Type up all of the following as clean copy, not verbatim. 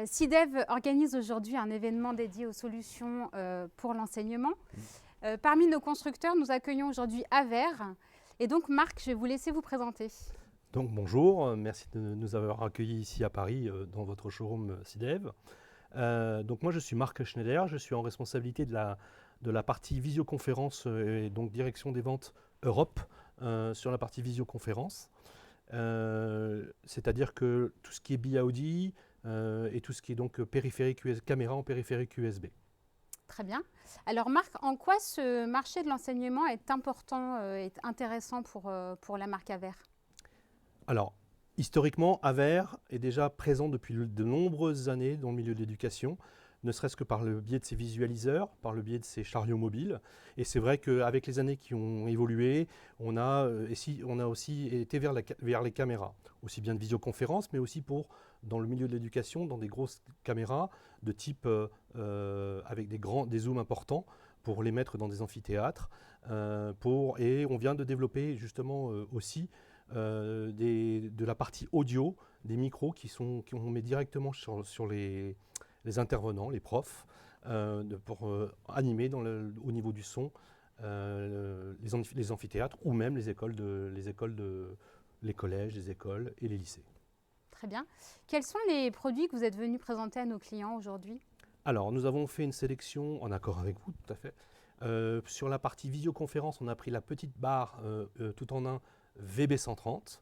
CIDEV organise aujourd'hui un événement dédié aux solutions pour l'enseignement. Parmi nos constructeurs, nous accueillons aujourd'hui Aver. Et donc Marc, je vais vous laisser vous présenter. Donc bonjour, merci de nous avoir accueillis ici à Paris dans votre showroom CIDEV. Donc moi je suis Marc Schneider, je suis en responsabilité de la partie visioconférence et donc direction des ventes Europe sur la partie visioconférence. C'est-à-dire que tout ce qui est BIOD et tout ce qui est donc périphérique caméra en périphérique USB. Très bien. Alors Marc, en quoi ce marché de l'enseignement est important et intéressant pour la marque Aver? Alors, historiquement, Aver est déjà présent depuis de nombreuses années dans le milieu de l'éducation, ne serait-ce que par le biais de ses visualiseurs, par le biais de ses chariots mobiles. Et c'est vrai qu'avec les années qui ont évolué, on a aussi été vers les caméras, aussi bien de visioconférence, mais aussi dans le milieu de l'éducation, dans des grosses caméras de type avec des zooms importants pour les mettre dans des amphithéâtres. Et on vient de développer justement aussi de la partie audio, des micros qu'on met directement sur les intervenants, les profs, pour animer au niveau du son les amphithéâtres ou même les collèges, les écoles et les lycées. Très bien. Quels sont les produits que vous êtes venus présenter à nos clients aujourd'hui? Alors, nous avons fait une sélection en accord avec vous, tout à fait. Sur la partie visioconférence, on a pris la petite barre tout en un VB130.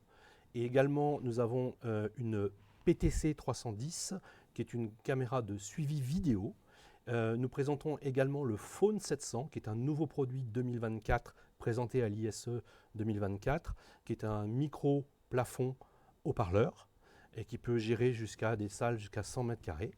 Et également, nous avons une PTC 310, qui est une caméra de suivi vidéo. Nous présentons également le Phone 700, qui est un nouveau produit 2024 présenté à l'ISE 2024, qui est un micro plafond haut-parleur et qui peut gérer des salles jusqu'à 100 mètres carrés.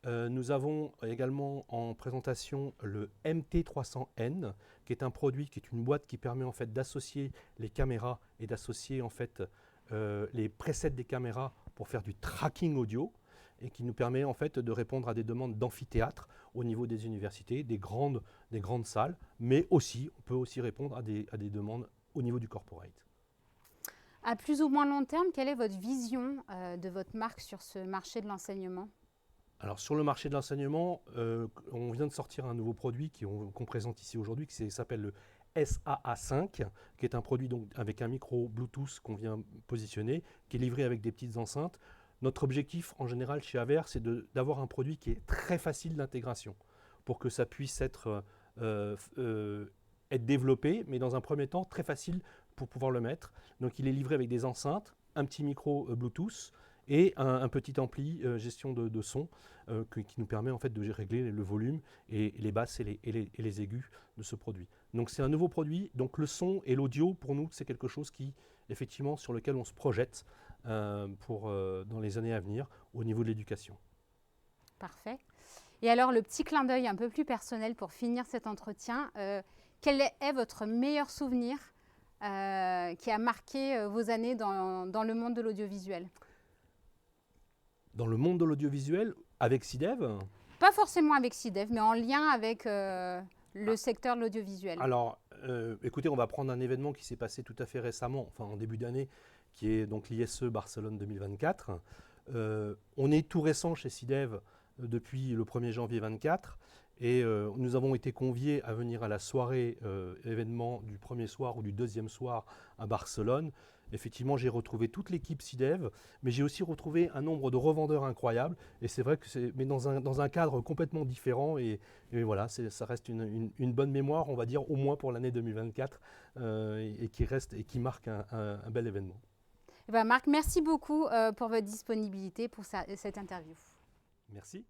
Nous avons également en présentation le MT300N, qui est un produit, qui est une boîte qui permet en fait d'associer les caméras et d'associer en fait les presets des caméras pour faire du tracking audio et qui nous permet en fait de répondre à des demandes d'amphithéâtre au niveau des universités, des grandes salles, mais aussi, on peut aussi répondre à des demandes au niveau du corporate. À plus ou moins long terme, quelle est votre vision de votre marque sur ce marché de l'enseignement? Alors sur le marché de l'enseignement, on vient de sortir un nouveau produit qu'on présente ici aujourd'hui, qui s'appelle le SAA5, qui est un produit donc avec un micro Bluetooth qu'on vient positionner, qui est livré avec des petites enceintes. Notre objectif en général chez Aver, c'est d'avoir un produit qui est très facile d'intégration pour que ça puisse être développé, mais dans un premier temps très facile pour pouvoir le mettre. Donc il est livré avec des enceintes, un petit micro Bluetooth, et un petit ampli gestion de son qui nous permet en fait de régler le volume et les basses et les aigus de ce produit. Donc c'est un nouveau produit, donc le son et l'audio pour nous c'est quelque chose effectivement sur lequel on se projette dans les années à venir au niveau de l'éducation. Parfait. Et alors le petit clin d'œil un peu plus personnel pour finir cet entretien, quel est votre meilleur souvenir qui a marqué vos années dans le monde de l'audiovisuel? Dans le monde de l'audiovisuel, avec CIDEV? Pas forcément avec CIDEV, mais en lien avec le secteur de l'audiovisuel. Alors, écoutez, on va prendre un événement qui s'est passé tout à fait récemment, enfin en début d'année, qui est donc l'ISE Barcelone 2024. On est tout récent chez CIDEV depuis le 1er janvier 2024 et nous avons été conviés à venir à la soirée événement du premier soir ou du deuxième soir à Barcelone. Effectivement, j'ai retrouvé toute l'équipe CIDEV, mais j'ai aussi retrouvé un nombre de revendeurs incroyables. Et c'est vrai que mais dans un cadre complètement différent. Et voilà, ça reste une bonne mémoire, on va dire, au moins pour l'année 2024, et qui marque un bel événement. Eh bien, Marc, merci beaucoup pour votre disponibilité pour cette interview. Merci.